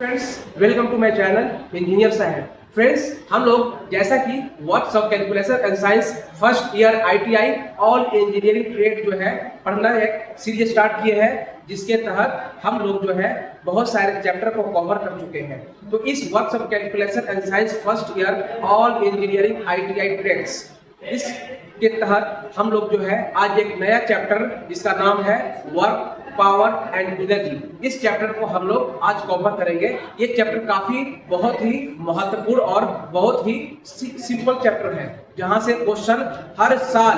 Friends, welcome to my channel engineer साहब। Friends, हम लोग जैसा कि works of calculation and science first year ITI all engineering trade जो है पढ़ना एक सीरीज स्टार्ट किए हैं, जिसके तहत हम लोग जो है बहुत सारे चैप्टर को कवर कर चुके हैं। तो इस works of calculation and science first year all engineering ITI trades इसके तहत हम लोग जो है आज एक नया चैप्टर जिसका नाम है वर्क पावर एंड एनर्जी, इस चैप्टर को हम लोग आज कवर करेंगे। ये चैप्टर काफी बहुत ही महत्वपूर्ण और बहुत ही सिंपल चैप्टर है, जहां से क्वेश्चन हर साल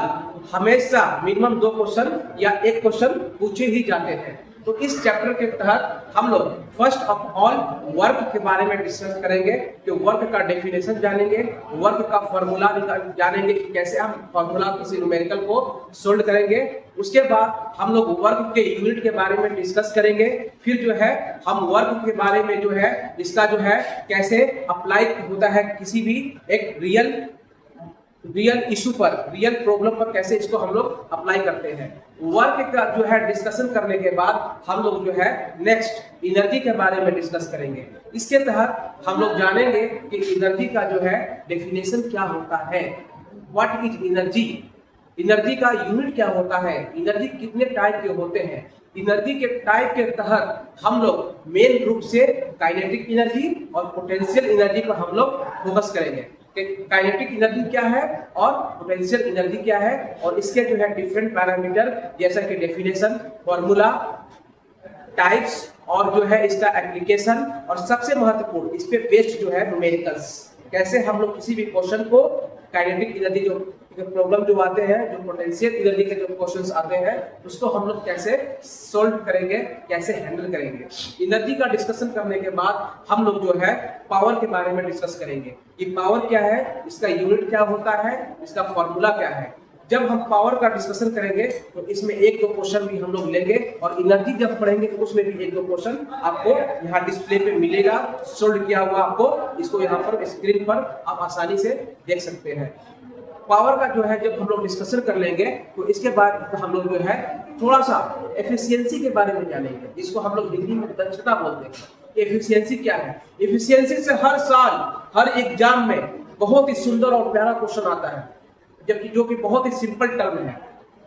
हमेशा मिनिमम 2 क्वेश्चन या 1 क्वेश्चन पूछे ही जाते हैं। तो इस चैप्टर के तहत हम लोग फर्स्ट ऑफ ऑल वर्क के बारे में डिस्कस करेंगे, कि वर्क का डेफिनेशन जानेंगे, वर्क का फॉर्मूला जानेंगे कि कैसे हम फॉर्मूला किसी न्यूमेरिकल को सोल्व करेंगे। उसके बाद हम लोग वर्क के यूनिट के बारे में डिस्कस करेंगे। फिर जो है हम वर्क के बारे में जो है इसका जो है कैसे अप्लाई होता है किसी भी एक रियल इशू पर, रियल प्रॉब्लम पर कैसे इसको हम लोग अप्लाई करते हैं। वर्क का जो है डिस्कशन करने के बाद हम लोग जो है नेक्स्ट एनर्जी के बारे में डिस्कस करेंगे। इसके तहत हम लोग जानेंगे कि एनर्जी का जो है डेफिनेशन क्या होता है, व्हाट इज एनर्जी, एनर्जी का यूनिट क्या होता है, एनर्जी कितने टाइप के होते हैं। एनर्जी के टाइप के तहत हम लोग मेन रूप से काइनेटिक एनर्जी और पोटेंशियल एनर्जी पर हम लोग फोकस करेंगे। काइनेटिक एनर्जी क्या है और पोटेंशियल एनर्जी क्या है, और इसके जो है डिफरेंट पैरामीटर जैसा कि डेफिनेशन, फॉर्मूला, टाइप्स और जो है इसका एप्लीकेशन, और सबसे महत्वपूर्ण इस पे बेस्ड जो है न्यूमेरिकल्स, कैसे हम लोग किसी भी क्वेश्चन को काइनेटिक एनर्जी जो प्रॉब्लम जो आते हैं, जो पोटेंशियल एनर्जी के जो क्वेश्चंस आते हैं, उसको हम लोग कैसे सॉल्व करेंगे, कैसे हैंडल करेंगे। एनर्जी का डिस्कशन करने के बाद हम लोग जो है पावर के बारे में डिस्कस करेंगे कि पावर क्या है, इसका यूनिट क्या होता है, इसका फॉर्मूला क्या है। जब हम पावर का डिस्कशन करेंगे तो इसमें 1-2 क्वेश्चन भी हम लोग लेंगे, और एनर्जी जब पढ़ेंगे तो उसमें भी 1-2 क्वेश्चन आपको यहाँ डिस्प्ले पे मिलेगा, सोल्व किया हुआ आपको इसको यहाँ पर स्क्रीन पर आप आसानी से देख सकते हैं। पावर का जो है जब हम लोग डिस्कशन कर लेंगे तो इसके बाद हम लोग जो है थोड़ा सा एफिशिएंसी के बारे में जानेंगे, इसको हम लोग हिंदी में दक्षता बोलते हैं। एफिशिएंसी क्या है, एफिशिएंसी से हर साल हर एग्जाम में बहुत ही सुंदर और प्यारा क्वेश्चन आता है, जबकि जो कि बहुत ही सिंपल टर्म है।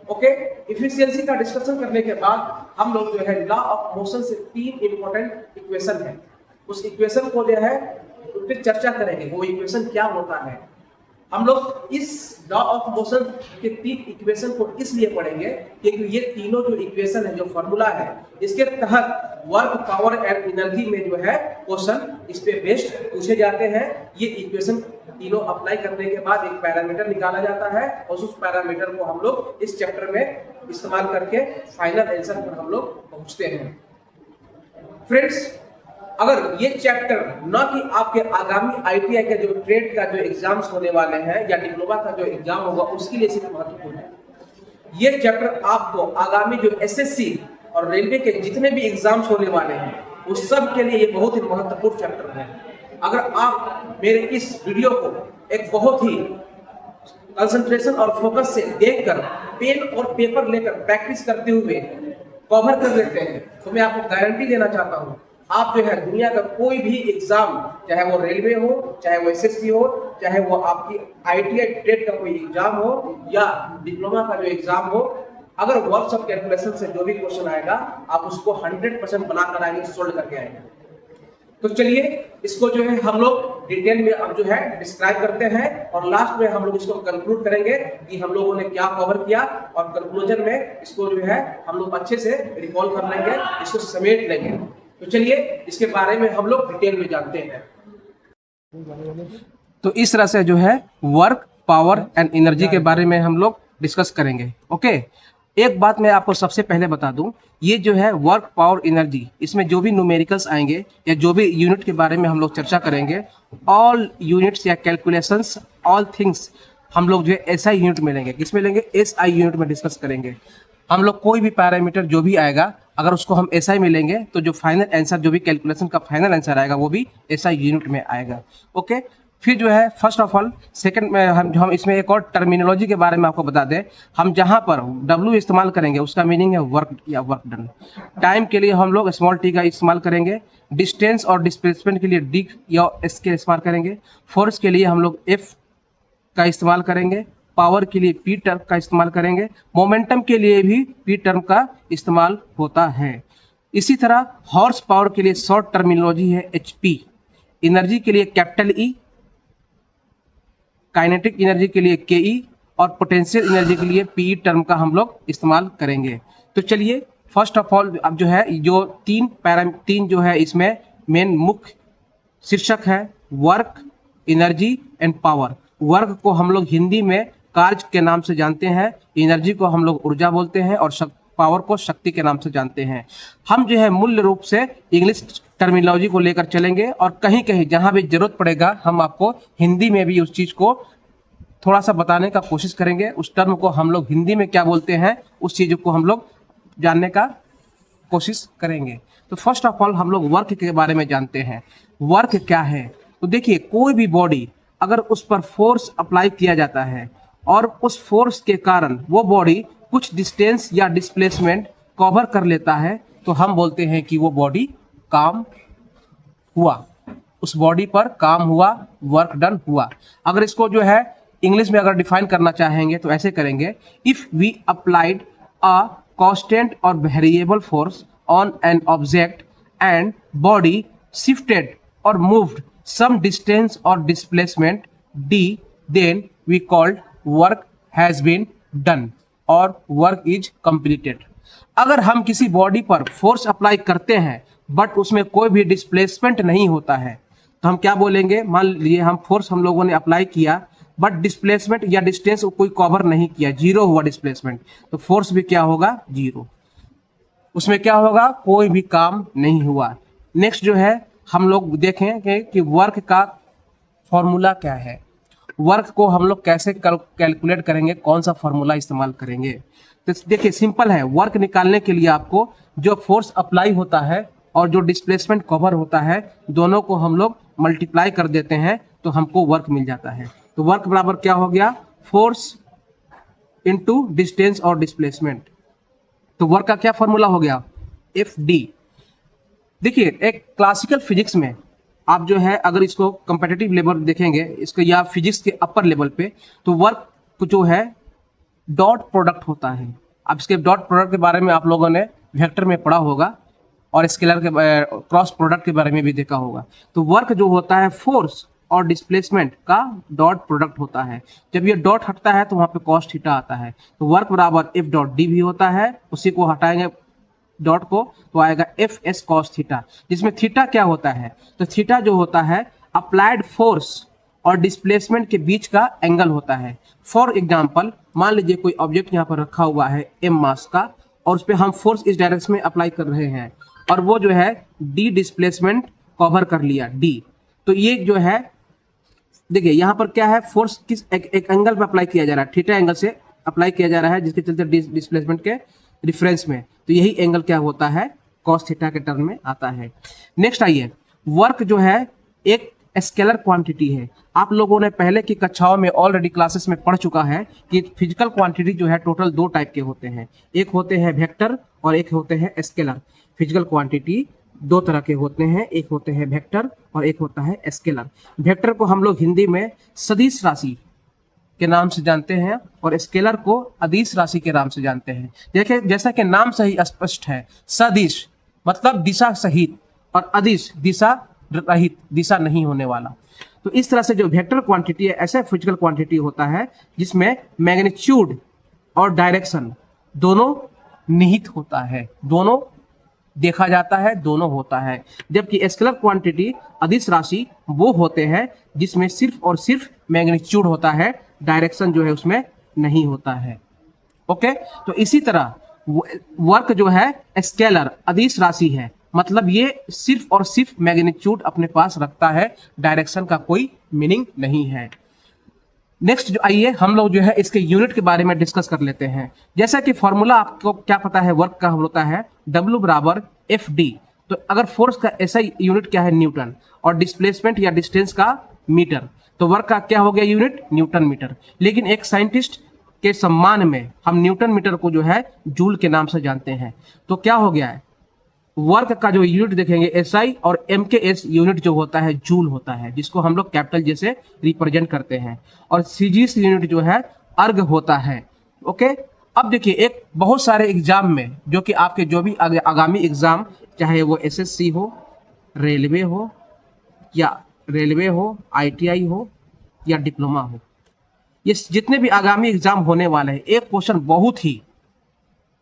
ओके, एफिशिएंसी का डिस्कशन करने के बाद हम लोग जो है लॉ ऑफ मोशन से 3 इंपॉर्टेंट इक्वेशन है, उस इक्वेशन को जो है उस पर चर्चा करेंगे, वो इक्वेशन क्या होता है। हम लोग इस लॉ ऑफ मोशन के 3 इक्वेशन को इसलिए पढ़ेंगे क्योंकि ये तीनों जो इक्वेशन है, जो फॉर्मूला है, इसके तहत वर्क, पावर एंड एनर्जी में जो है क्वेश्चन इस पे बेस्ड पूछे जाते हैं। ये इक्वेशन तीनों अप्लाई करने के बाद एक पैरामीटर निकाला जाता है, और उस पैरामीटर को हम लोग इस चैप्टर में इस्तेमाल करके फाइनल आंसर पर हम लोग पहुंचते हैं। फ्रेंड्स, अगर ये चैप्टर ना कि आपके आगामी ITI के जो ट्रेड का जो एग्जाम्स होने वाले हैं या डिप्लोमा का जो एग्जाम होगा उसके लिए सिर्फ महत्वपूर्ण है, ये चैप्टर आपको आगामी जो SSC और रेलवे के जितने भी एग्जाम्स होने वाले हैं उस सब के लिए ये बहुत ही महत्वपूर्ण चैप्टर है। अगर आप मेरे इस वीडियो को एक बहुत ही कंसंट्रेशन और फोकस से देखकर पेन और पेपर लेकर प्रैक्टिस करते हुए कवर कर लेते हैं, तो मैं आपको गारंटी देना चाहता हूँ, आप जो है दुनिया का कोई भी एग्जाम, चाहे वो रेलवे हो, चाहे वो SSC हो, चाहे वो आपकी ITI ट्रेड का कोई एग्जाम हो या डिप्लोमा का जो एग्जाम हो, अगर वर्क्स ऑफ कैलकुलेशन से जो भी क्वेश्चन आएगा आप उसको 100% बनाकर आएंगे, सोल्व करके आएंगे। तो चलिए इसको जो है हम लोग डिटेल में अब जो है डिस्क्राइब करते हैं, और लास्ट में हम लोग इसको कंक्लूड करेंगे कि हम लोगों ने क्या कवर किया, और कंक्लूजन में इसको जो है हम लोग अच्छे से रिकॉल कर लेंगे, इसको समेट लेंगे। तो चलिए इसके बारे में हम लोग डिटेल में जानते हैं। तो इस तरह से जो है वर्क, पावर एंड एनर्जी के बारे में हम लोग डिस्कस करेंगे। ओके, एक बात मैं आपको सबसे पहले बता दूं, ये जो है वर्क, पावर, एनर्जी, इसमें जो भी न्यूमेरिकल्स आएंगे या जो भी यूनिट के बारे में हम लोग चर्चा करेंगे, ऑल यूनिट्स या कैलकुलेशंस, ऑल थिंग्स हम लोग जो है SI यूनिट में लेंगे। किसमें लेंगे? SI यूनिट में डिस्कस करेंगे। हम लोग कोई भी पैरामीटर जो भी आएगा, अगर उसको हम SI में लेंगे तो जो फाइनल आंसर, जो भी कैलकुलेशन का फाइनल आंसर आएगा वो भी SI यूनिट में आएगा। ओके, फिर जो है फर्स्ट ऑफ ऑल सेकंड में हम इसमें एक और टर्मिनोलॉजी के बारे में आपको बता दें। हम जहाँ पर W इस्तेमाल करेंगे उसका मीनिंग है वर्क या वर्क डन। टाइम के लिए हम लोग स्मॉल t का इस्तेमाल करेंगे। डिस्टेंस और डिस्प्लेसमेंट के लिए d या s के इस्तेमाल करेंगे। फोर्स के लिए हम लोग F का इस्तेमाल करेंगे। पावर के लिए P टर्म का इस्तेमाल करेंगे। मोमेंटम के लिए भी P टर्म का इस्तेमाल होता है। इसी तरह हॉर्स पावर के लिए शॉर्ट टर्मिनोलॉजी है HP। एनर्जी के लिए कैपिटल E, काइनेटिक एनर्जी के लिए KE और पोटेंशियल एनर्जी के लिए PE टर्म का हम लोग इस्तेमाल करेंगे। तो चलिए फर्स्ट ऑफ ऑल अब जो है जो तीन जो है इसमें मेन मुख्य शीर्षक है work, energy and power. Work को हम लोग हिंदी में कार्य के नाम से जानते हैं, एनर्जी को हम लोग ऊर्जा बोलते हैं और पावर को शक्ति के नाम से जानते हैं। हम जो है मूल रूप से इंग्लिश टर्मिनोलॉजी को लेकर चलेंगे और कहीं कहीं जहां भी जरूरत पड़ेगा हम आपको हिंदी में भी उस चीज़ को थोड़ा सा बताने का कोशिश करेंगे। उस टर्म को हम लोग हिंदी में क्या बोलते हैं उस चीज़ को हम लोग जानने का कोशिश करेंगे। तो फर्स्ट ऑफ ऑल हम लोग वर्क के बारे में जानते हैं। वर्क क्या है? तो देखिए, कोई भी बॉडी अगर उस पर फोर्स अप्लाई किया जाता है और उस फोर्स के कारण वो बॉडी कुछ डिस्टेंस या डिस्प्लेसमेंट कवर कर लेता है तो हम बोलते हैं कि वो बॉडी काम हुआ, उस बॉडी पर काम हुआ, वर्क डन हुआ। अगर इसको जो है इंग्लिश में अगर डिफाइन करना चाहेंगे तो ऐसे करेंगे, if we applied a constant और variable force on an object and body shifted और मूव्ड सम डिस्टेंस और displacement d, then we called work has been done और वर्क इज कंप्लीटेड। अगर हम किसी बॉडी पर फोर्स अप्लाई करते हैं बट उसमें कोई भी डिस्प्लेसमेंट नहीं होता है तो हम क्या बोलेंगे? मान लीजिए हम फोर्स हम लोगों ने अप्लाई किया बट डिस्प्लेसमेंट या डिस्टेंस कोई कवर नहीं किया, जीरो हुआ डिस्प्लेसमेंट, तो फोर्स भी क्या होगा? जीरो। उसमें क्या होगा? कोई भी काम नहीं हुआ। नेक्स्ट जो है हम लोग देखेंगे कि वर्क का फॉर्मूला क्या है, वर्क को हम लोग कैसे कैलकुलेट करेंगे, कौन सा फॉर्मूला इस्तेमाल करेंगे। तो देखिए सिंपल है, वर्क निकालने के लिए आपको जो फोर्स अप्लाई होता है और जो डिस्प्लेसमेंट कवर होता है दोनों को हम लोग मल्टीप्लाई कर देते हैं तो हमको वर्क मिल जाता है। तो वर्क बराबर क्या हो गया? फोर्स इनटू डिस्टेंस और डिस्प्लेसमेंट। तो वर्क का क्या फॉर्मूला हो गया? FD। देखिए एक क्लासिकल फिजिक्स में आप जो है अगर इसको कंपेटिटिव लेवल देखेंगे इसको या फिजिक्स के अपर लेवल पे तो वर्क जो है डॉट प्रोडक्ट होता है। अब इसके डॉट प्रोडक्ट के बारे में आप लोगों ने वेक्टर में पढ़ा होगा और स्केलर के क्रॉस प्रोडक्ट के बारे में भी देखा होगा। तो वर्क जो होता है फोर्स और डिस्प्लेसमेंट का डॉट प्रोडक्ट होता है। जब ये डॉट हटता है तो वहाँ पे कॉस थीटा आता है। तो वर्क बराबर F डॉट D भी होता है, उसी को हटाएंगे डॉट को तो आएगा FS कॉस थीटा, जिसमें थीटा क्या होता है? तो थीटा जो होता है अप्लाइड फोर्स और डिस्प्लेसमेंट के बीच का एंगल होता है। फॉर एग्जाम्पल मान लीजिए कोई ऑब्जेक्ट यहाँ पर रखा हुआ है m मास का और उस पर हम फोर्स इस डायरेक्शन में अप्लाई कर रहे हैं और वो जो है d डिस्प्लेसमेंट कवर कर लिया d। तो ये जो है देखिए यहाँ पर क्या है, फोर्स किस एक एंगल पे अप्लाई किया जा रहा है, थीटा एंगल से अप्लाई किया जा रहा है जिसके चलते डिस्प्लेसमेंट के रिफरेंस में, तो यही एंगल क्या होता है? कॉस थीटा के टर्म में आता है। नेक्स्ट आइए, वर्क जो है एक स्केलर क्वांटिटी है। आप लोगों ने पहले की कक्षाओं में ऑलरेडी क्लासेस में पढ़ चुका है कि फिजिकल क्वांटिटी जो है टोटल दो टाइप के होते हैं, एक होते हैं वेक्टर और एक होते हैं स्केलर। फिजिकल क्वांटिटी दो तरह के होते हैं, एक होते हैं वेक्टर और एक होता है स्केलर। वेक्टर को हम लोग हिंदी में सदिश राशि के नाम से जानते हैं और स्केलर को अदिश राशि के नाम से जानते हैं। देखिए जैसा कि नाम से ही स्पष्ट है, सदिश मतलब दिशा सहित और अदिश दिशा रहित, दिशा नहीं होने वाला। तो इस तरह से जो वेक्टर क्वांटिटी है ऐसा फिजिकल क्वांटिटी होता है जिसमें मैग्नीट्यूड और डायरेक्शन दोनों निहित होता है, दोनों देखा जाता है, दोनों होता है। जबकि स्केलर क्वांटिटी अदिश राशि वो होते हैं जिसमें सिर्फ और सिर्फ मैग्नीट्यूड होता है, डायरेक्शन जो है उसमें नहीं होता है। ओके, तो इसी तरह वर्क जो है स्केलर अदिश राशि है, मतलब ये सिर्फ और सिर्फ मैग्नीट्यूड अपने पास रखता है, डायरेक्शन का कोई मीनिंग नहीं है। नेक्स्ट जो आइए हम लोग जो है इसके यूनिट के बारे में डिस्कस कर लेते हैं। जैसा कि फॉर्मूला आपको क्या पता है, वर्क का होता है W बराबर FD। तो अगर फोर्स का ऐसा यूनिट क्या है? न्यूटन, और डिस्प्लेसमेंट या डिस्टेंस का मीटर। तो वर्क का क्या हो गया यूनिट, न्यूटन मीटर। लेकिन एक साइंटिस्ट के सम्मान में हम न्यूटन मीटर को जो है जूल के नाम से जानते हैं। तो क्या हो गया है, वर्क का जो यूनिट देखेंगे एसआई और एम के एस यूनिट जो होता है जूल होता है, जिसको हम लोग कैपिटल जैसे रिप्रेजेंट करते हैं, और सीजीएस यूनिट जो है अर्ग होता है। ओके, अब देखिए एक बहुत सारे एग्जाम में जो कि आपके जो भी आगामी एग्जाम, चाहे वो एसएससी हो, रेलवे हो आईटीआई हो या डिप्लोमा हो, ये जितने भी आगामी एग्जाम होने वाले हैं, एक क्वेश्चन बहुत ही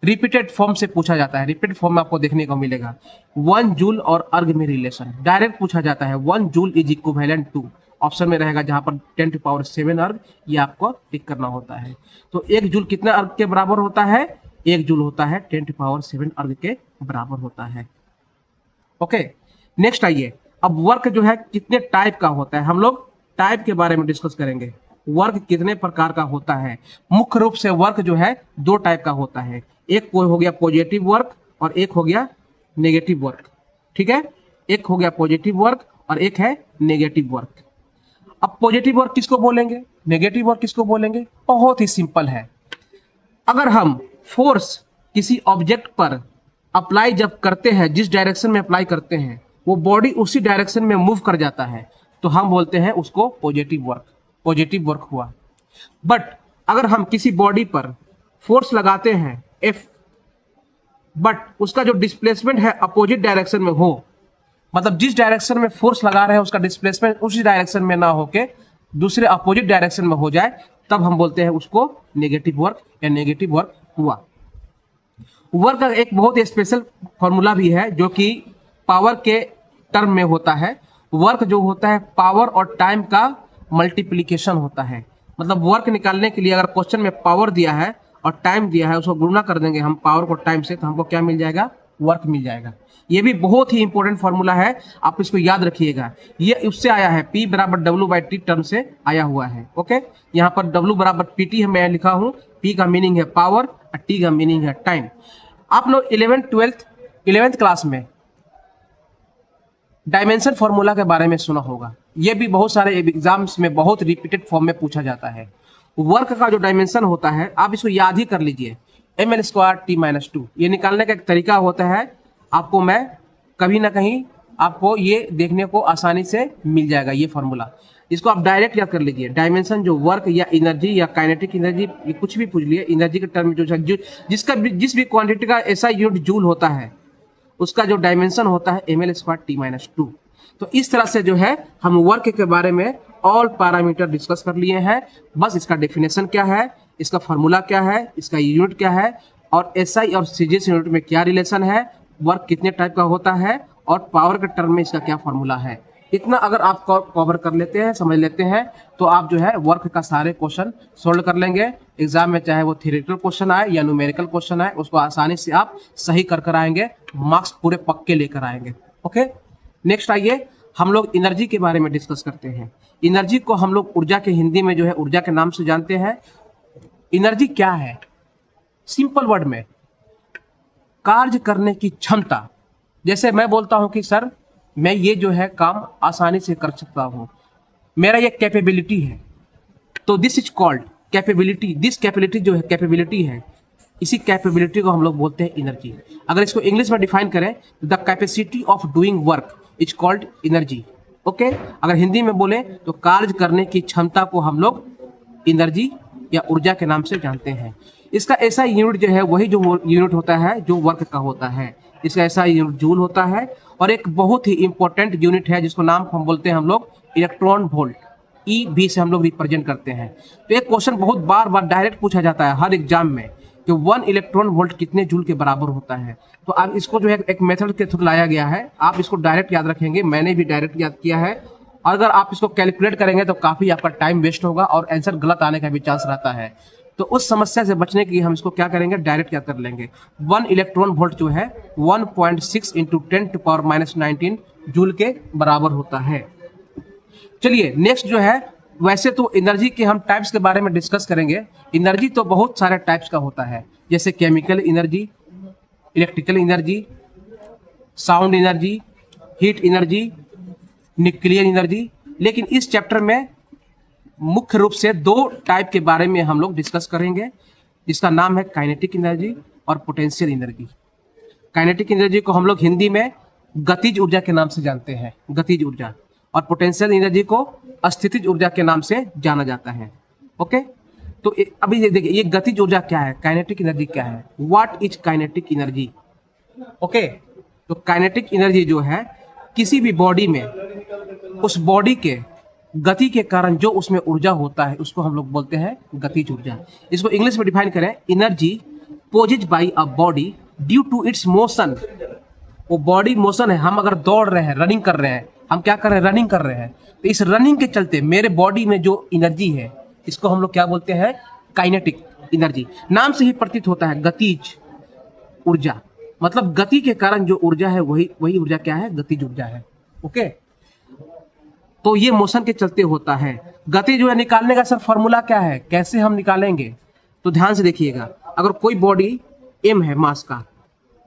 रिपीटेड फॉर्म से पूछा जाता है। रिपीटेड फॉर्म में आपको देखने को मिलेगा 1 जूल और अर्ग में रिलेशन डायरेक्ट पूछा जाता है। 1 joule is equivalent to, option में रहेगा जहां पर 10⁻7 अर्ग, ये आपको टिक करना होता है। तो 1 जूल कितना अर्ग के बराबर होता है, 1 जूल होता है 10⁻7 अर्ग के बराबर होता है। ओके, नेक्स्ट आइए, अब वर्क जो है कितने टाइप का होता है, हम लोग टाइप के बारे में डिस्कस करेंगे। वर्क कितने प्रकार का होता है, मुख्य रूप से वर्क जो है 2 टाइप का होता है, एक हो गया पॉजिटिव वर्क और एक हो गया नेगेटिव वर्क। ठीक है, एक हो गया पॉजिटिव वर्क और एक है नेगेटिव वर्क। अब पॉजिटिव वर्क किसको बोलेंगे, नेगेटिव वर्क किसको बोलेंगे, बहुत ही सिंपल है। अगर हम फोर्स किसी ऑब्जेक्ट पर अप्लाई जब करते हैं, जिस डायरेक्शन में अप्लाई करते हैं वो बॉडी उसी डायरेक्शन में मूव कर जाता है, तो हम बोलते हैं उसको पॉजिटिव वर्क, पॉजिटिव वर्क हुआ। बट अगर हम किसी बॉडी पर फोर्स लगाते हैं एफ, बट उसका जो डिस्प्लेसमेंट है अपोजिट डायरेक्शन में हो, मतलब जिस डायरेक्शन में फोर्स लगा रहे हैं उसका डिस्प्लेसमेंट उसी डायरेक्शन में ना होके दूसरे अपोजिट डायरेक्शन में हो जाए, तब हम बोलते हैं उसको नेगेटिव वर्क या नेगेटिव वर्क हुआ। वर्क का एक बहुत ही स्पेशल फॉर्मूला भी है जो कि पावर के टर्म में होता है। वर्क जो होता है पावर और टाइम का मल्टीप्लिकेशन होता है। मतलब वर्क निकालने के लिए अगर क्वेश्चन में पावर दिया है और टाइम दिया है, उसको गुणा कर देंगे हम पावर को टाइम से, तो हमको क्या मिल जाएगा, वर्क मिल जाएगा। ये भी बहुत ही इंपॉर्टेंट फॉर्मूला है, आप इसको याद रखिएगा। ये उससे आया है, P बराबर W/T टर्म से आया हुआ है। ओके, यहाँ पर W बराबर PT मैं लिखा हूँ, P का मीनिंग है पावर और T का मीनिंग है टाइम। आप लोग 11th क्लास में डायमेंशन फॉर्मूला के बारे में सुना होगा। ये भी बहुत सारे एग्जाम्स में बहुत रिपीटेड फॉर्म में पूछा जाता है। वर्क का जो डायमेंशन होता है आप इसको याद ही कर लीजिए, ml²T-2। ये निकालने का एक तरीका होता है, आपको मैं कभी ना कहीं आपको ये देखने को आसानी से मिल जाएगा ये फॉर्मूला। इसको आप डायरेक्ट याद कर लीजिए। डायमेंशन जो वर्क या एनर्जी या काइनेटिक एनर्जी, ये कुछ भी पूछ लिए, एनर्जी के टर्म जो जिस भी क्वांटिटी का ऐसा यूनिट जूल होता है उसका जो डायमेंशन होता है ml²T-2। तो इस तरह से जो है हम वर्क के बारे में ऑल पैरामीटर डिस्कस कर लिए हैं। बस इसका डेफिनेशन क्या है, इसका फार्मूला क्या है, इसका यूनिट क्या है, और एसआई और सीजीएस यूनिट में क्या रिलेशन है, वर्क कितने टाइप का होता है, और पावर के टर्म में इसका क्या फार्मूला है। इतना अगर आप कवर कर लेते हैं, समझ लेते हैं, तो आप जो है वर्क का सारे क्वेश्चन सोल्व कर लेंगे। एग्जाम में चाहे वो थियोरेटिकल क्वेश्चन आए या न्यूमेरिकल क्वेश्चन आए, उसको आसानी से आप सही कर आएंगे, मार्क्स पूरे पक्के लेकर आएंगे। ओके, नेक्स्ट आइए हम लोग एनर्जी के बारे में डिस्कस करते हैं। एनर्जी को हम लोग ऊर्जा के हिंदी में जो है ऊर्जा के नाम से जानते हैं। एनर्जी क्या है, सिंपल वर्ड में कार्य करने की क्षमता। जैसे मैं बोलता हूं कि सर मैं ये जो है काम आसानी से कर सकता हूं, मेरा ये कैपेबिलिटी है, तो this is called capability. This capability जो है कैपेबिलिटी है, इसी कैपेबिलिटी को हम लोग बोलते हैं एनर्जी। अगर इसको इंग्लिश में डिफाइन करें, the capacity of doing work is called energy. Okay, अगर हिंदी में बोले तो कार्य करने की क्षमता को हम लोग एनर्जी या ऊर्जा के नाम से जानते हैं। इसका ऐसा यूनिट जो है वही जो यूनिट होता है जो वर्क का होता है, इसका ऐसा यूनिट जूल होता है। और एक बहुत ही इंपॉर्टेंट यूनिट है जिसको नाम हम बोलते हैं हम लोग इलेक्ट्रॉन वोल्ट, EV से हम लोग रिप्रेजेंट करते हैं। तो एक क्वेश्चन बहुत बार बार डायरेक्ट पूछा जाता है हर एग्जाम में कि 1 इलेक्ट्रॉन वोल्ट कितने जूल के बराबर होता है। तो अब इसको जो है एक मेथड के थ्रू लाया गया है, आप इसको डायरेक्ट याद रखेंगे, मैंने भी डायरेक्ट याद किया है। और अगर आप इसको कैलकुलेट करेंगे तो काफ़ी आपका टाइम वेस्ट होगा और आंसर गलत आने का भी चांस रहता है। तो उस समस्या से बचने के लिए हम इसको क्या करेंगे, डायरेक्ट याद कर लेंगे। 1 इलेक्ट्रॉन वोल्ट जो है 1.6 × 10⁻19 जूल के बराबर होता है। चलिए नेक्स्ट जो है, वैसे तो एनर्जी के हम टाइप्स के बारे में डिस्कस करेंगे। एनर्जी तो बहुत सारे टाइप्स का होता है, जैसे chemical energy, electrical energy, sound energy, heat energy, nuclear energy. लेकिन इस चैप्टर में मुख्य रूप से दो टाइप के बारे में हम लोग डिस्कस करेंगे, जिसका नाम है काइनेटिक एनर्जी और पोटेंशियल एनर्जी। काइनेटिक एनर्जी को हम लोग हिंदी में गतिज ऊर्जा के नाम से जानते हैं, गतिज ऊर्जा, और पोटेंशियल एनर्जी को अस्थितिज ऊर्जा के नाम से जाना जाता है। ओके, तो अभी ये देखिए, ये गतिज ऊर्जा क्या है, काइनेटिक एनर्जी क्या है, what is kinetic energy. Okay, तो काइनेटिक एनर्जी जो है किसी भी बॉडी में उस बॉडी के गति के कारण जो उसमें ऊर्जा होता है उसको हम लोग बोलते हैं गतिज ऊर्जा। इसको इंग्लिश में डिफाइन करें, energy possessed by a body due to its motion. वो बॉडी मोशन है, हम अगर दौड़ रहे हैं, रनिंग कर रहे हैं, हम क्या कर रहे हैं, रनिंग कर रहे हैं, तो इस रनिंग के चलते मेरे बॉडी में जो एनर्जी है इसको हम लोग क्या बोलते हैं, काइनेटिक एनर्जी। नाम से ही प्रतीत होता है गतिज ऊर्जा, मतलब गति के कारण जो ऊर्जा है वही ऊर्जा क्या है, गतिज ऊर्जा है। ओके, तो ये मोशन के चलते होता है। गति जो है निकालने का सर फॉर्मूला क्या है, कैसे हम निकालेंगे, तो ध्यान से देखिएगा। अगर कोई बॉडी m है मास का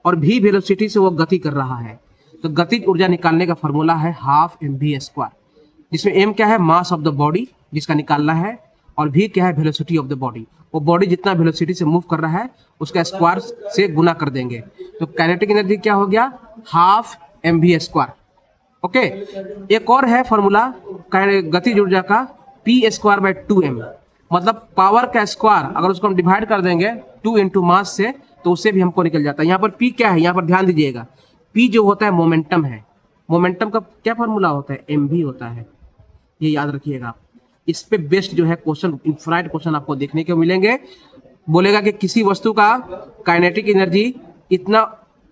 और v वेलोसिटी से वो गति कर रहा है, तो गतिज ऊर्जा निकालने का फॉर्मूला है हाफ mv², जिसमें m क्या है, मास ऑफ द बॉडी जिसका निकालना है, और v क्या है, वेलोसिटी ऑफ द बॉडी। वो बॉडी जितना वेलोसिटी से मूव कर रहा है उसका स्क्वायर से गुना कर देंगे, तो काइनेटिक एनर्जी क्या हो गया, हाफ mv²। ओके, एक और है फॉर्मूला गतिज ऊर्जा का, p²/2m, मतलब पावर का स्क्वायर अगर उसको हम डिवाइड कर देंगे 2 इंटू मास से, तो उससे भी हमको निकल जाता है। यहाँ पर p क्या है, यहाँ पर ध्यान दीजिएगा, p जो होता है मोमेंटम है, मोमेंटम का क्या फॉर्मूला होता है, mv होता है, ये याद रखिएगा। इस पे बेस्ड जो है क्वेश्चन, इनफाइनाइट क्वेश्चन आपको देखने को मिलेंगे। बोलेगा कि किसी वस्तु का काइनेटिक एनर्जी इतना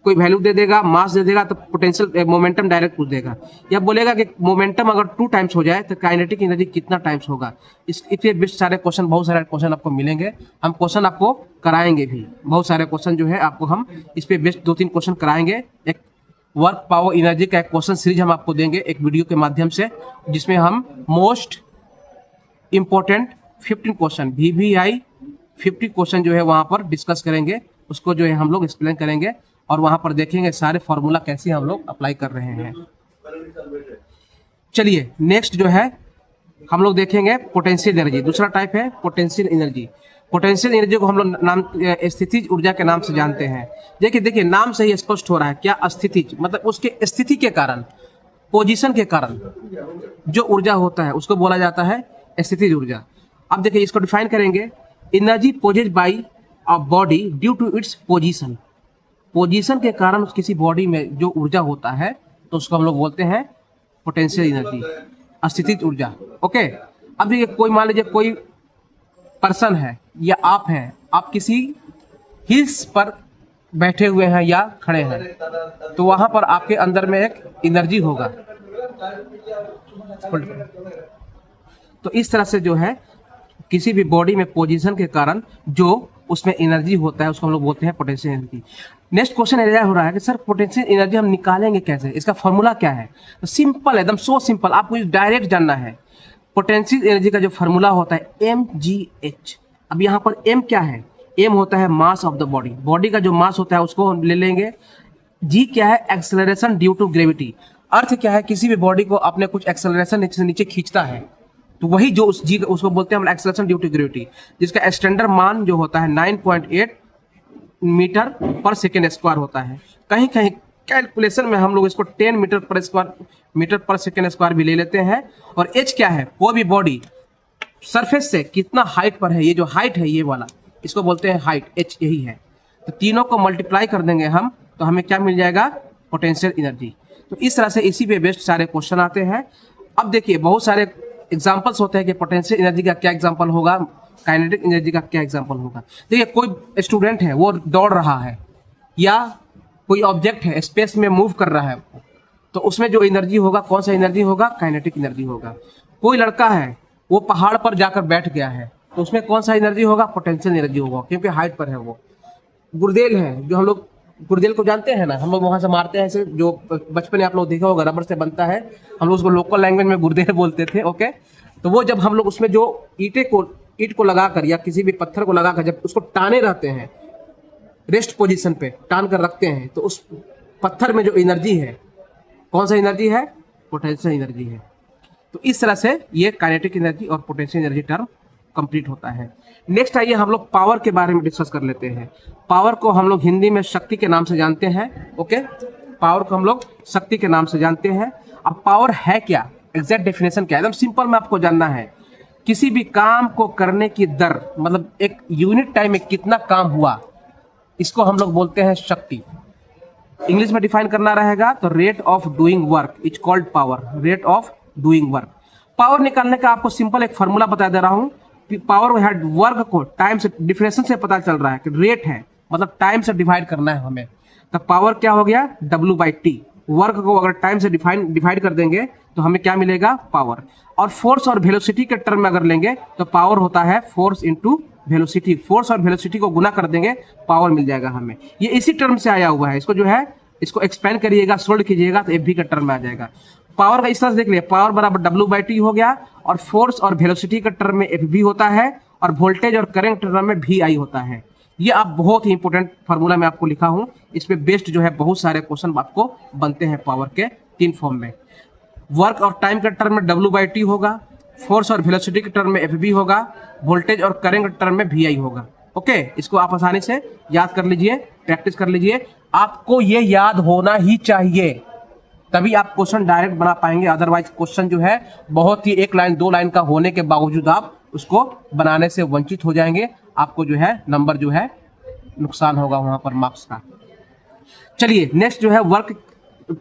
कोई वैल्यू दे देगा, मास दे देगा, तो पोटेंशियल मोमेंटम डायरेक्ट पूछ देगा, या बोलेगा कि मोमेंटम अगर 2 टाइम्स हो जाए तो काइनेटिक एनर्जी कितना टाइम्स होगा। इसके बेस्ट सारे क्वेश्चन, बहुत सारे क्वेश्चन आपको मिलेंगे, हम क्वेश्चन आपको कराएंगे भी, बहुत सारे क्वेश्चन जो है आपको हम इस पे बेस्ट 2-3 क्वेश्चन कराएंगे। एक वर्क पावर एनर्जी का एक क्वेश्चन सीरीज हम आपको देंगे एक वीडियो के माध्यम से, जिसमें हम most important 15 question, VVI 50 question जो है वहाँ पर डिस्कस करेंगे, उसको जो है हम लोग एक्सप्लेन करेंगे, और वहां पर देखेंगे सारे फॉर्मूला कैसे हम लोग अप्लाई कर रहे हैं। चलिए नेक्स्ट जो है हम लोग देखेंगे पोटेंशियल एनर्जी, दूसरा टाइप है पोटेंशियल एनर्जी। पोटेंशियल एनर्जी को हम लोग नाम स्थितिज ऊर्जा के नाम से जानते हैं। देखिए नाम से ही स्पष्ट हो रहा है क्या, स्थितिज, मतलब उसके स्थिति के कारण, पोजीशन के कारण जो ऊर्जा होता है उसको बोला जाता है स्थितिज ऊर्जा। अब देखिए इसको डिफाइन करेंगे, energy possessed by a body due to its position. Position के कारण किसी बॉडी में जो ऊर्जा होता है तो उसको हम लोग बोलते हैं पोटेंशियल एनर्जी, स्थितिज ऊर्जा। ओके, अब देखिए कोई मान लीजिए कोई पर्सन है या आप हैं, आप किसी हिल्स पर बैठे हुए हैं या खड़े हैं, तो वहां पर आपके अंदर में एक एनर्जी होगा। तो इस तरह से जो है किसी भी बॉडी में पोजीशन के कारण जो उसमें एनर्जी होता है उसको हम लोग बोलते हैं पोटेंशियल एनर्जी। नेक्स्ट क्वेश्चन यह हो रहा है कि सर पोटेंशियल एनर्जी हम निकालेंगे कैसे, इसका फॉर्मूला क्या है। तो सिंपल है, एकदम सो सिंपल, आपको डायरेक्ट जानना है। पोटेंशियल एनर्जी का जो फॉर्मूला होता है mgh। अब यहाँ पर m क्या है, m होता है mass of the body, body का जो मास होता है उसको हम ले लेंगे। g क्या है, एक्सेलरेशन ड्यू टू ग्रेविटी, अर्थ क्या है, किसी भी बॉडी को अपने कुछ एक्सेलरेशन नीचे से नीचे खींचता है, तो वही जो उस g उसको बोलते हैं हम एक्सेलरेशन ड्यू टू ग्रेविटी, जिसका स्टैंडर्ड मान जो होता है 9.8 मीटर पर सेकेंड स्क्वायर होता है। कहीं कहीं कैलकुलेशन में हम लोग इसको 10 मीटर पर सेकेंड स्क्वायर भी ले लेते हैं। और h क्या है, कोई भी बॉडी सरफेस से कितना हाइट पर है, ये जो हाइट है ये वाला, इसको बोलते हैं हाइट, h यही है। तो तीनों को मल्टीप्लाई कर देंगे हम, तो हमें क्या मिल जाएगा, पोटेंशियल एनर्जी। तो इस तरह से इसी पे बेस्ड सारे क्वेश्चन आते हैं। अब देखिए बहुत सारे एग्जाम्पल्स होते हैं कि पोटेंशियल एनर्जी का क्या एग्जाम्पल होगा, काइनेटिक एनर्जी का क्या एग्जाम्पल होगा। देखिए कोई स्टूडेंट है वो दौड़ रहा है, या कोई ऑब्जेक्ट है स्पेस में मूव कर रहा है, तो उसमें जो एनर्जी होगा कौन सा एनर्जी होगा, काइनेटिक एनर्जी होगा। कोई लड़का है वो पहाड़ पर जाकर बैठ गया है, तो उसमें कौन सा एनर्जी होगा, पोटेंशियल एनर्जी होगा, क्योंकि हाइट पर है वो। गुर्देल है, जो हम लोग गुर्देल को जानते हैं ना, हम लोग वहाँ से मारते हैं ऐसे, जो बचपन में आप लोग देखा होगा रबर से बनता है, हम लोग उसको लोकल लैंग्वेज में गुर्देल बोलते थे। ओके, तो वो जब हम लोग उसमें जो ईंट को लगाकर या किसी भी पत्थर को लगाकर जब उसको टाने रहते हैं, रेस्ट पोजीशन पे टान कर रखते हैं, तो उस पत्थर में जो एनर्जी है, कौन सा एनर्जी है, पोटेंशियल एनर्जी है। तो इस तरह से ये काइनेटिक एनर्जी और पोटेंशियल एनर्जी टर्म कंप्लीट होता है। नेक्स्ट आइए हम लोग पावर के बारे में डिस्कस कर लेते हैं। पावर को हम लोग हिंदी में शक्ति के नाम से जानते हैं। ओके, पावर को हम लोग शक्ति के नाम से जानते हैं। अब पावर है क्या, एग्जैक्ट डेफिनेशन क्या है, एकदम सिंपल में आपको जानना है। किसी भी काम को करने की दर, मतलब एक यूनिट टाइम में कितना काम हुआ, इसको हम लोग बोलते हैं शक्ति। इंग्लिश में डिफाइन करना रहेगा तो rate of doing work is called power, rate of doing work. Power निकालने का आपको सिंपल एक फॉर्मूला बता दे रहा हूँ। पावर है वर्क को टाइम से, डिफिनेशन से पता चल रहा है कि रेट है मतलब टाइम से डिवाइड करना है हमें, तो पावर क्या हो गया W/T। वर्क को अगर टाइम से डिवाइड कर देंगे तो हमें क्या मिलेगा, पावर। और फोर्स और वेलोसिटी के टर्म में अगर लेंगे तो पावर होता है फोर्स इंटू वेलोसिटी। फोर्स और वेलोसिटी को गुना कर देंगे, पावर मिल जाएगा हमें। ये इसी टर्म से आया हुआ है, इसको जो है इसको एक्सपेंड करिएगा, सोल्ड कीजिएगा तो FV का टर्म में आ जाएगा। पावर का इस तरह से देख लिया, पावर बराबर W/T हो गया, और फोर्स और वेलोसिटी के टर्म में FV होता है, और वोल्टेज और करंट टर्म में VI होता है। ये आप बहुत ही इंपॉर्टेंट फार्मूला में आपको लिखा हूं, इस पे बेस्ड जो है बहुत सारे क्वेश्चन आपको बनते हैं पावर के 3 फॉर्म में। वर्क और टाइम के टर्म में W/T होगा, फोर्स और वेलोसिटी के टर्म में FV होगा, वोल्टेज और करंट के टर्म में VI होगा। ओके, इसको आप आसानी से याद कर लीजिए, प्रैक्टिस कर लीजिए। आपको ये याद होना ही चाहिए, तभी आप क्वेश्चन डायरेक्ट बना पाएंगे। अदरवाइज क्वेश्चन जो है बहुत ही 1 लाइन 2 लाइन का होने के बावजूद आप उसको बनाने से वंचित हो जाएंगे, आपको जो है नंबर जो है नुकसान होगा वहां पर मार्क्स का। चलिए नेक्स्ट जो है वर्क,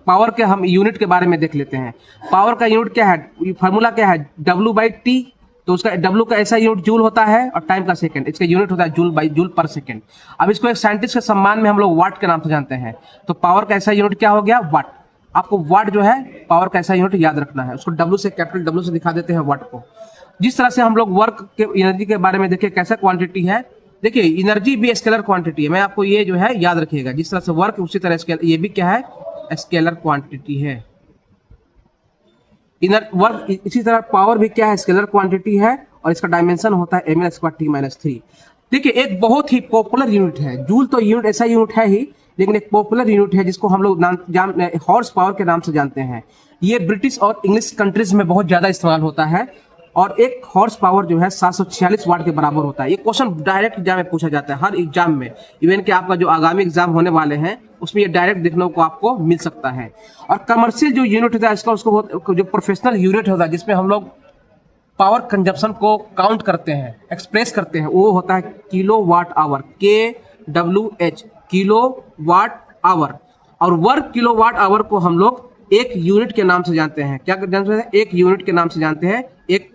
पावर के हम यूनिट के बारे में देख लेते हैं। पावर का यूनिट क्या है, फार्मूला क्या है, W/T। तो उसका W का ऐसा यूनिट जूल होता है, और टाइम का सेकंड, इसका यूनिट होता है जूल पर सेकंड। अब इसको एक साइंटिस्ट के सम्मान में हम लोग वाट के नाम से जानते हैं। तो पावर का ऐसा यूनिट क्या हो गया, वाट। आपको वाट जो है पावर का ऐसा यूनिट याद रखना है, उसको W से, कैपिटल W से दिखा देते हैं वाट को। जिस तरह से हम लोग वर्क के एनर्जी के बारे में देखें कैसा क्वांटिटी है, देखिए एनर्जी भी स्केलर क्वांटिटी है, मैं आपको ये जो है याद रखिएगा। जिस तरह से वर्क उसी तरह स्केल, ये भी क्या है, स्केलर क्वांटिटी है। वर्क इसी तरह पावर भी क्या है, स्केलर क्वांटिटी है, और इसका डायमेंशन होता है mL²T-3। देखिए एक बहुत ही पॉपुलर यूनिट है जूल, तो यूनिट ऐसा यूनिट है ही, लेकिन एक पॉपुलर यूनिट है जिसको हम लोग हॉर्स पावर के नाम से जानते हैं। ये ब्रिटिश और इंग्लिश कंट्रीज में बहुत ज्यादा इस्तेमाल होता है, और एक हॉर्स पावर जो है 746 वाट के बराबर होता है। ये क्वेश्चन डायरेक्ट एग्जाम में पूछा जाता है, हर एग्जाम में। इवन कि आपका जो आगामी एग्जाम होने वाले हैं उसमें ये डायरेक्ट देखने को आपको मिल सकता है। और कमर्शियल जो यूनिट होता है इसका, उसको जो प्रोफेशनल यूनिट होता है जिसमें हम लोग पावर कंजप्शन को काउंट करते हैं, एक्सप्रेस करते हैं, वो होता है kWh, KWH, kWh। और वर्क kWh को हम लोग एक यूनिट के नाम से जानते हैं। क्या जानते हैं, एक यूनिट के नाम से जानते हैं, 1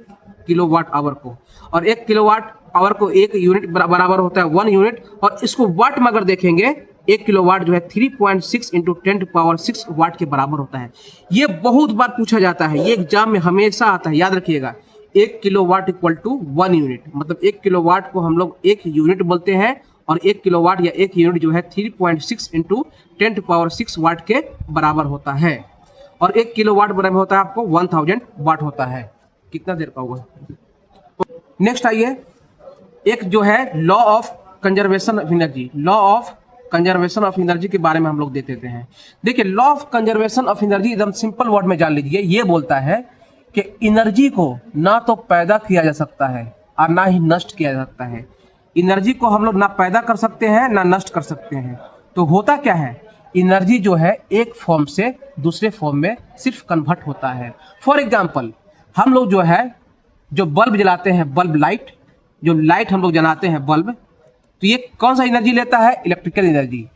kWh को। और 1 kWh को एक यूनिट बराबर होता है 1 यूनिट। और इसको वाट में अगर देखेंगे, 1 किलोवाट जो है 3.6 × 10⁻⁶ वाट के बराबर होता है। ये बहुत बार पूछा जाता है, ये एग्जाम में हमेशा आता है, याद रखिएगा। 1 किलोवाट इक्वल टू 1 यूनिट, मतलब 1 किलोवाट को हम लोग 1 यूनिट बोलते हैं, और 1 किलोवाट या 1 यूनिट जो है 3.6 × 10⁻⁶ वाट के बराबर होता है। और 1 किलोवाट बराबर होता है आपको 1000 वाट होता है। कितना देर का होगा। नेक्स्ट आइए, एक जो है law of conservation of energy, law of conservation of energy के बारे में हम लोग देख लेते हैं। देखिए law of conservation of energy एकदम सिंपल वर्ड में जान लीजिए। ये बोलता है कि एनर्जी को ना तो पैदा किया जा सकता है और ना ही नष्ट किया जा सकता है। एनर्जी को हम लोग ना पैदा कर सकते हैं ना नष्ट कर सकते हैं। तो होता क्या है, एनर्जी जो है एक फॉर्म से दूसरे फॉर्म में सिर्फ कन्वर्ट होता है। फॉर एग्जाम्पल, हम लोग जो है जो बल्ब जलाते हैं, बल्ब लाइट, जो लाइट हम लोग जलाते हैं बल्ब, तो ये कौन सा एनर्जी लेता है, इलेक्ट्रिकल एनर्जी।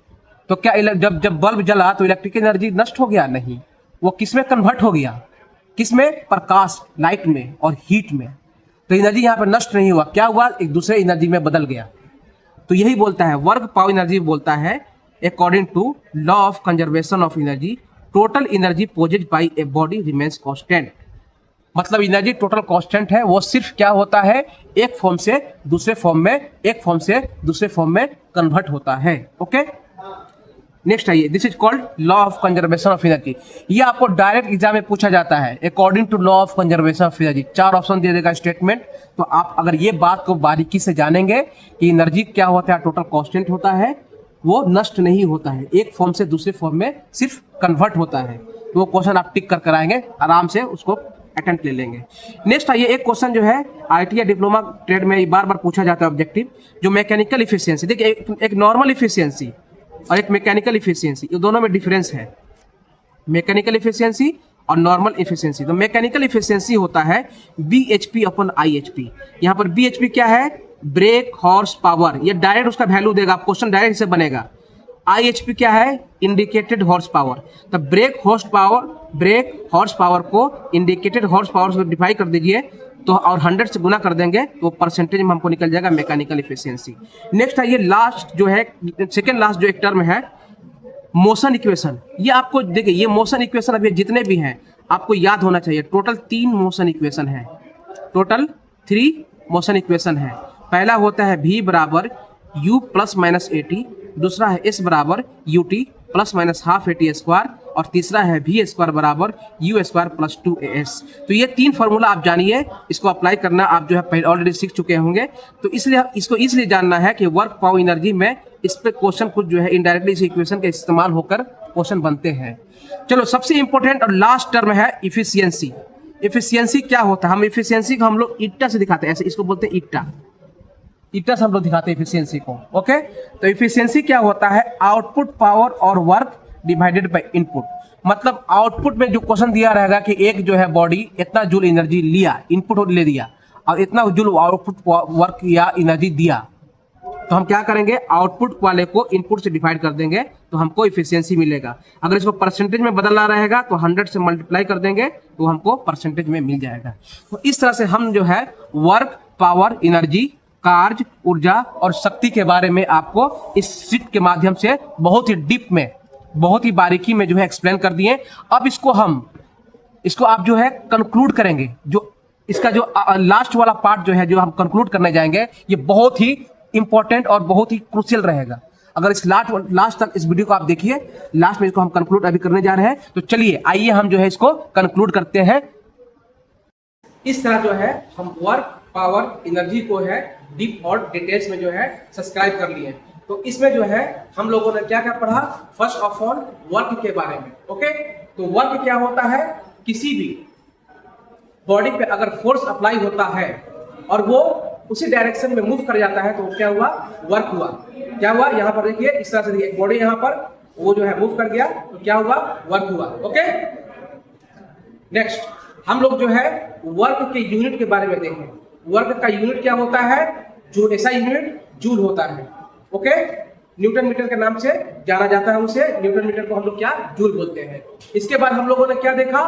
तो क्या जब बल्ब जला तो इलेक्ट्रिकल एनर्जी नष्ट हो गया? नहीं, वो किस में कन्वर्ट हो गया, किस में, प्रकाश, लाइट में और हीट में। तो एनर्जी यहाँ पर नष्ट नहीं हुआ, क्या हुआ, एक दूसरे एनर्जी में बदल गया। तो यही बोलता है वर्क पावर एनर्जी, बोलता है according to law of conservation of energy, total energy possessed by a body remains constant. मतलब एनर्जी टोटल कांस्टेंट है, वो सिर्फ क्या होता है, एक फॉर्म से दूसरे फॉर्म में, एक फॉर्म से दूसरे फॉर्म में कन्वर्ट होता है। ओके, नेक्स्ट आइए, this is called law of conservation of energy. ये आपको डायरेक्ट एग्जाम में पूछा जाता है, according to law of conservation of energy. 4 option दे देगा स्टेटमेंट। तो आप अगर ये बात को बारीकी से जानेंगे कि एनर्जी क्या होता है, टोटल कांस्टेंट होता है, वो नष्ट नहीं होता है, एक फॉर्म से दूसरे फॉर्म में सिर्फ कन्वर्ट होता है। तो वो क्वेश्चन आप टिक कर कराएंगे, आराम से उसको अटेम्प्ट ले लेंगे। नेक्स्ट आइए, एक क्वेश्चन जो है ITI डिप्लोमा ट्रेड में बार बार पूछा जाता है ऑब्जेक्टिव, जो मैकेनिकल इफिशियंसी। देखिए एक नॉर्मल इफिशियंसी और एक मैकेनिकल इफिशियंसी, ये दोनों में डिफरेंस है, मैकेनिकल इफिशियंसी और नॉर्मल इफिशियंसी। तो मैकेनिकल इफिशियंसी होता है BHP अपॉन IHP। यहाँ पर BHP क्या है, ब्रेक हॉर्स पावर, ये डायरेक्ट उसका वैल्यू देगा, क्वेश्चन डायरेक्ट से बनेगा। IHP क्या है, इंडिकेटेड हॉर्स पावर। तो ब्रेक हॉर्स पावर को इंडिकेटेड हॉर्स पावर से डिवाइड कर दीजिए तो और 100 से गुना कर देंगे तो परसेंटेज में हमको निकल जाएगा मैकेनिकल इफिशियंसी। नेक्स्ट है ये लास्ट जो है, सेकेंड लास्ट जो एक टर्म है, मोशन इक्वेशन। ये आपको देखिए, ये मोशन इक्वेशन अभी जितने भी हैं आपको याद होना चाहिए। टोटल 3 मोशन इक्वेशन है, टोटल 3 मोशन इक्वेशन है। पहला होता है V बराबर U प्लस माइनस AT, दूसरा है S बराबर UT plus minus half AT square, और तीसरा है V स्क्वायर बराबर U स्क्वायर प्लस 2AS। तो ये 3 फार्मूला आप जानिए, इसको अप्लाई करना आप जो है ऑलरेडी सीख चुके होंगे। तो इसलिए इसको इसलिए जानना है कि वर्क पावर एनर्जी में इस पे क्वेश्चन कुछ जो है इनडायरेक्टली इस इक्वेशन का इस्तेमाल होकर क्वेश्चन बनते हैं। चलो, सबसे इंपॉर्टेंट और लास्ट टर्म है इफिशियंसी। इफिशियंसी क्या होता है, हम इफिशियंसी को हम लोग ईटा से दिखाते हैं, ऐसे इसको बोलते हैं ईटा से हम लोग दिखाते हैं इफिशियंसी को। ओके, तो इफिशियंसी क्या होता है, आउटपुट पावर और वर्क डिवाइडेड बाय इनपुट। मतलब आउटपुट में जो क्वेश्चन दिया रहेगा कि एक जो है बॉडी इतना जूल एनर्जी लिया, इनपुट ले दिया, और इतना जूल आउटपुट वर्क या एनर्जी दिया, तो हम क्या करेंगे, आउटपुट वाले को इनपुट से डिवाइड कर देंगे तो हमको इफिशियंसी मिलेगा। अगर इसको परसेंटेज में बदलना रहेगा तो 100 से मल्टीप्लाई कर देंगे तो हमको परसेंटेज में मिल जाएगा। तो इस तरह से हम जो है वर्क, पावर, एनर्जी, कार्य, ऊर्जा और शक्ति के बारे में आपको इस शीट के माध्यम से बहुत ही डीप में, बहुत ही बारीकी में जो है एक्सप्लेन कर दिए। अब इसको आप जो है कंक्लूड करेंगे। जो इसका जो लास्ट वाला पार्ट जो है, जो हम कंक्लूड करने जाएंगे, ये बहुत ही इंपॉर्टेंट और बहुत ही क्रूशियल रहेगा। अगर इस लास्ट तक इस वीडियो को आप देखिए, लास्ट में इसको हम कंक्लूड अभी करने जा रहे हैं। तो चलिए आइए हम जो है इसको कंक्लूड करते हैं। इस तरह जो है हम वर्क, पावर, एनर्जी को है डीप और डिटेल्स में जो है सब्सक्राइब कर लिए। तो इसमें जो है हम लोगों ने क्या क्या पढ़ा, फर्स्ट ऑफ ऑल वर्क के बारे में। ओके, तो वर्क क्या होता है, किसी भी बॉडी पे अगर फोर्स अप्लाई होता है और वो उसी डायरेक्शन में मूव कर जाता है तो क्या हुआ, वर्क हुआ। क्या हुआ, यहाँ पर देखिए इस तरह से देखिए, बॉडी यहाँ पर वो जो है मूव कर गया तो क्या हुआ, वर्क हुआ। ओके, नेक्स्ट हम लोग जो है वर्क के यूनिट के बारे में देखें। वर्क का यूनिट क्या होता है, जूल, ऐसा यूनिट जूल होता है। ओके, न्यूटन मीटर के नाम से जाना जाता है उसे, न्यूटन मीटर को हम लोग क्या, जूल बोलते हैं। इसके बाद हम लोगों ने क्या देखा,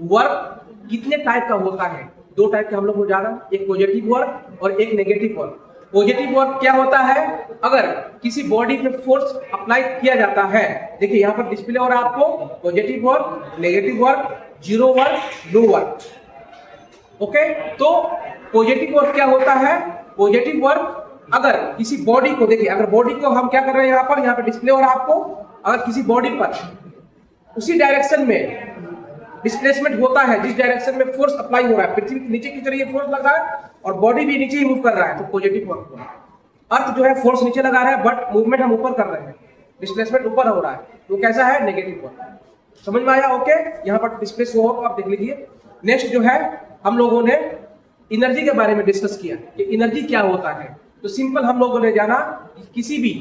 वर्क कितने टाइप का होता है, 2 टाइप के हम लोग को जाना, एक पॉजिटिव वर्क और एक नेगेटिव वर्क। पॉजिटिव वर्क क्या होता है, अगर किसी बॉडी पे फोर्स अप्लाई किया जाता है, देखिए यहाँ पर डिस्प्ले हो रहा है आपको, positive work, negative work, zero work, no work. Okay, तो पॉजिटिव वर्क क्या होता है, पॉजिटिव वर्क अगर किसी बॉडी को, देखिए अगर बॉडी को हम क्या कर रहे हैं, यहाँ पे डिस्प्ले हो रहा है आपको, अगर किसी बॉडी पर उसी डायरेक्शन में डिस्प्लेसमेंट होता है जिस डायरेक्शन में फोर्स अप्लाई हो रहा है, पृथ्वी के नीचे की तरफ फोर्स लगा है और बॉडी भी नीचे ही मूव कर रहा है, तो पॉजिटिव वर्क हुआ। अर्थ जो है फोर्स नीचे लगा रहा है बट मूवमेंट हम ऊपर कर रहे हैं, डिस्प्लेसमेंट ऊपर हो रहा है, तो कैसा है, नेगेटिव वर्क। समझ में आया? ओके, यहाँ पर डिस्प्ले शो हो, आप देख लीजिए। नेक्स्ट जो है हम लोगों ने एनर्जी के बारे में डिस्कस किया कि एनर्जी क्या होता है। तो सिंपल हम लोगों ने जाना किसी भी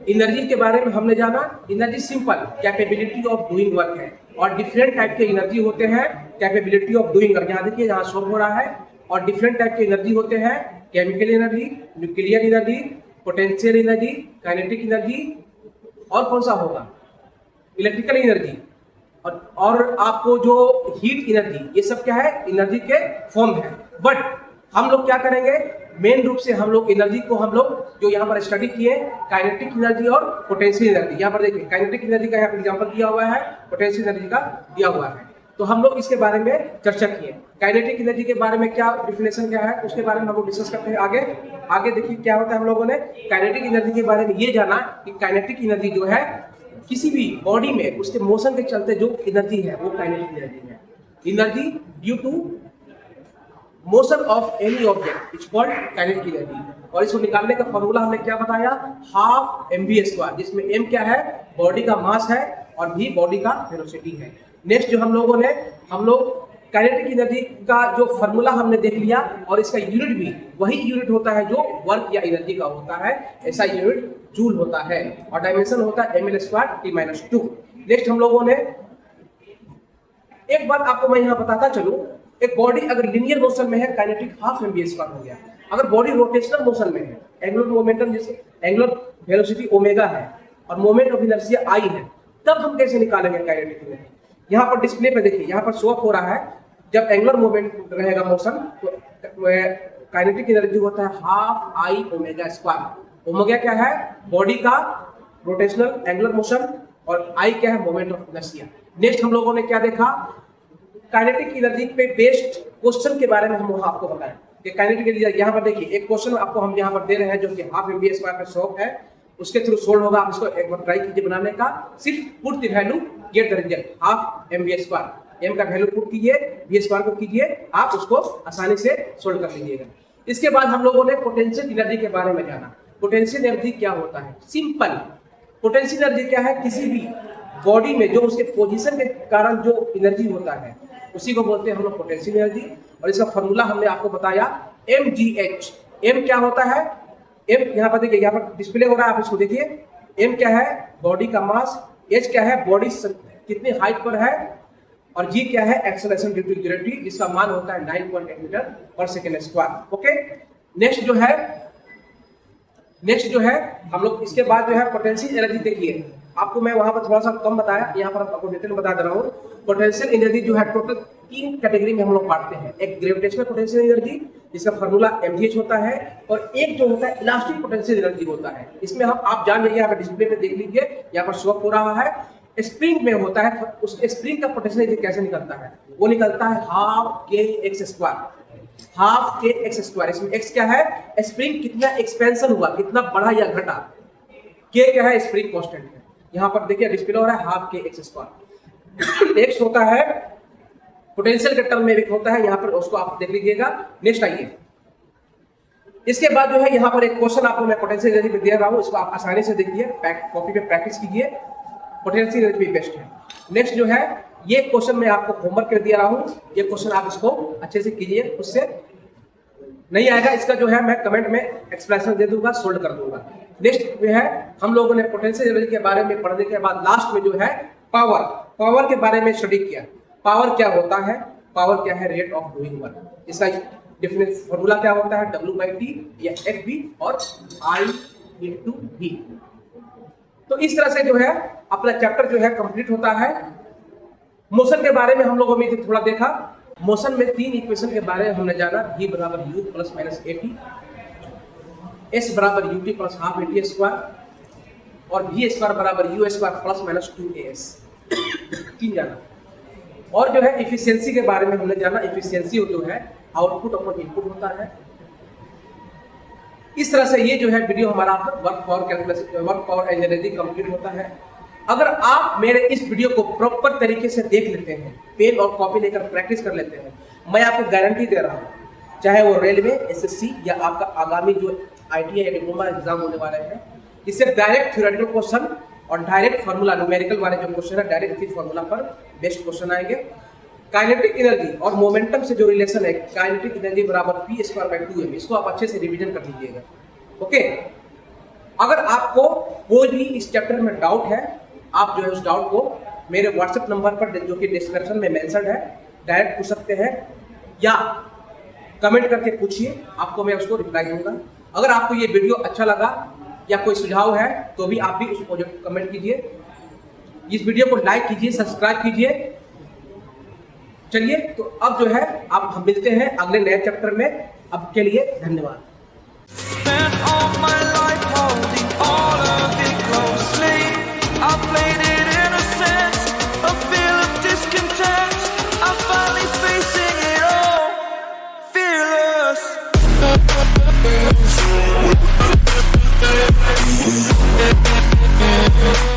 एनर्जी के बारे में हमने जाना, energy simple capability of doing work है, और डिफरेंट टाइप के एनर्जी होते हैं कैपेबिलिटी ऑफ डूइंग वर्क। यहाँ देखिए यहाँ शो हो रहा है, और डिफरेंट टाइप के एनर्जी होते हैं, chemical energy, nuclear energy, potential energy, kinetic energy, और कौन सा होगा, इलेक्ट्रिकल एनर्जी, और आपको जो हीट एनर्जी, ये सब क्या है, एनर्जी के फॉर्म है। बट हम लोग क्या करेंगे, मेन रूप से हम लोग एनर्जी को हम लोग जो यहाँ पर स्टडी किए, काइनेटिक एनर्जी और पोटेंशियल एनर्जी। यहाँ पर देखिए काइनेटिक एनर्जी का यहाँ पर एग्जांपल दिया हुआ है, पोटेंशियल एनर्जी का दिया हुआ है, तो हम लोग इसके बारे में चर्चा किए। काइनेटिक एनर्जी के बारे में क्या डिफिनेशन क्या है, उसके बारे में हम लोग डिस्कस करते हैं आगे देखिए क्या होता है। हम लोगों ने काइनेटिक एनर्जी के बारे में ये जाना कि काइनेटिक एनर्जी जो है किसी भी बॉडी में उसके मोशन के चलते जो एनर्जी है वो काइनेटिक एनर्जी है। Energy due to motion of any object is called kinetic energy, और इसको निकालने का फॉर्मूला हमने क्या बताया, हाफ mv स्क्वायर, जिसमें m क्या है, बॉडी का मास है, और v बॉडी का वेलोसिटी है। नेक्स्ट जो हम लोग काइनेटिक एनर्जी का जो फॉर्मूला हमने देख लिया और इसका यूनिट भी वही यूनिट होता है जो वर्क या एनर्जी का होता है, ऐसा यूनिट जूल होता है और डायमेंशन होता है ml²T-2। नेक्स्ट हम लोगों ने एक बात आपको मैं यहाँ बताता चलूं, एक बॉडी अगर लीनियर मोशन में है काइनेटिक हाफ mv² हो गया। अगर बॉडी रोटेशनल मोशन में है, एंगुलर मोमेंटम जैसे एंगुलर वेलोसिटी ओमेगा है और मोमेंट ऑफ इनर्शिया आई है, तब हम कैसे निकालेंगे काइनेटिक एनर्जी। यहाँ पर डिस्प्ले पे देखिए, यहाँ पर शो अप हो रहा है जब एंगुलर मोमेंट रहेगा मोशन तो काइनेटिक एनर्जी होता है हाफ आई ओमेगा²। ओमेगा क्या है? बॉडी का रोटेशनल एंगुलर मोशन और आई क्या है? Moment of inertia. नेक्स्ट हम लोगों ने क्या देखा? काइनेटिक एनर्जी पे बेस्ड क्वेश्चन के बारे में हम वहां आपको बताएं कि काइनेटिक एनर्जी यहाँ पर देखिए एक क्वेश्चन आपको हम यहाँ पर दे रहे हैं जो कि हाफ mv² पे शॉप है, उसके थ्रू सोल्व होगा। आप इसको एक बार ट्राई कीजिए बनाने का, सिर्फ put the value get the result half mv²। m का वैल्यू पुट कीजिए, v² को कीजिए, आप उसको आसानी से सोल्व कर लीजिएगा। इसके बाद हम लोगों ने पोटेंशियल एनर्जी के बारे में जाना। पोटेंशियल एनर्जी क्या होता है? सिंपल, पोटेंशियल एनर्जी क्या है? किसी भी बॉडी में जो उसके पोजीशन के कारण जो एनर्जी होता है उसी को बोलते हैं हम लोग पोटेंशियल एनर्जी। और इसका फॉर्मूला हमने आपको बताया mgh। m क्या होता है? m यहाँ पर देखिए, यहाँ पर डिस्प्ले हो रहा है, आप इसको देखिए। m क्या है? बॉडी का मास। h क्या है? बॉडी कितनी हाइट पर है। और g क्या है? एक्सेलरेशन ड्यू टू ग्रेविटी, जिसका मान होता है 9.8 मीटर पर सेकेंड स्क्वायर। ओके, नेक्स्ट जो है हम लोग इसके बाद जो है पोटेंशियल एनर्जी देखिए। आपको मैं वहां पर थोड़ा सा कम बताया, यहाँ पर आपको डिटेल बता दे रहा हूँ। पोटेंशियल एनर्जी जो है टोटल 3 कैटेगरी में हम लोग बांटते हैं। एक ग्रेविटेशनल पोटेंशियल एनर्जी जिसका फॉर्मूला mgh होता है, और एक जो होता है इलास्टिक पोटेंशियल एनर्जी होता है। इसमें आप जान लीजिए, यहाँ पर डिस्प्ले पे देख लीजिए, यहाँ पर शो अप हो रहा है। स्प्रिंग में होता है, उस स्प्रिंग का पोटेंशियल एनर्जी कैसे निकलता है? वो निकलता है हाफ kx²। Half kx²। इसमें x क्या है? स्प्रिंग कितना एक्सपेंशन हुआ, कितना बढ़ा या घटा। k क्या है? स्प्रिंग कांस्टेंट है। यहाँ पर देखिए डिस्प्ले हो रहा है हाफ kx²। नेक्स्ट होता है पोटेंशियल के टर्म में भी होता है, यहाँ पर उसको आप देख लीजिएगा। नेक्स्ट आइए, इसके बाद जो है यहाँ पर एक क्वेश्चन आपको मैं पोटेंशियल एनर्जी पे दे रहा हूँ, इसको आप आसानी से देखिए, कॉपी पे प्रैक्टिस कीजिए। पोटेंशियल एनर्जी बेस्ट है। नेक्स्ट जो है ये क्वेश्चन मैं आपको होमवर्क कर दिया रहा हूँ, ये क्वेश्चन आप इसको अच्छे से कीजिए, उससे नहीं आएगा इसका जो है मैं कमेंट में एक्सप्लेनेशन दे दूंगा, सोल्व कर दूंगा। नेक्स्ट जो है हम लोगों ने पोटेंशियल एनर्जी के बारे में पढ़ने के बाद लास्ट में जो है पावर के बारे में स्टडी किया। पावर क्या होता है? पावर क्या है? Rate of doing work. इसका डेफिनेट फॉर्मूला क्या होता है? W/T या FB और I/V। तो इस तरह से जो है अपना चैप्टर जो है कंप्लीट होता है। मोशन के बारे में हम लोगों ने थोड़ा देखा। मोशन में 3 इक्वेशन के बारे में हमने जाना। V बराबर U plus minus AT, S बराबर UT प्लस हाफ AT² और V² बराबर U² प्लस माइनस 2AS। 3 जाना। और जो है इफिशियंसी के बारे में हमने जाना। इफिशियंसी जो है आउटपुट अपॉन इनपुट होता है। इस तरह से ये जो है वीडियो हमारा वर्क पावर एनर्जी कंप्लीट होता है। अगर आप मेरे इस वीडियो को प्रॉपर तरीके से देख लेते हैं, पेन और कॉपी लेकर प्रैक्टिस कर लेते हैं, मैं आपको गारंटी दे रहा हूँ, चाहे वो रेलवे, SSC या आपका आगामी जो ITI या डिप्लोमा एग्जाम होने वाले हैं, इससे डायरेक्ट थ्योरेटिकल क्वेश्चन और डायरेक्ट फार्मूला न्यूमेरिकल वाले जो क्वेश्चन है डायरेक्ट इसी फार्मूला पर बेस्ट क्वेश्चन आएंगे। काइनेटिक एनर्जी और मोमेंटम से जो रिलेशन है, काइनेटिक एनर्जी बराबर p²/2m, इसको आप अच्छे से रिवीजन कर लीजिएगा। ओके, अगर आपको कोई भी इस चैप्टर में डाउट है, आप जो है उस डाउट को मेरे व्हाट्सएप नंबर पर जो कि डिस्क्रिप्शन में मेंशन है डायरेक्ट पूछ सकते हैं या कमेंट करके पूछिए, आपको मैं उसको रिप्लाई दूंगा। अगर आपको ये वीडियो अच्छा लगा या कोई सुझाव है तो भी आप भी उसको कमेंट कीजिए। इस वीडियो को लाइक कीजिए, सब्सक्राइब कीजिए। चलिए, तो अब जो है आप हम मिलते हैं अगले नए चैप्टर में। अब के लिए धन्यवाद। Fearless.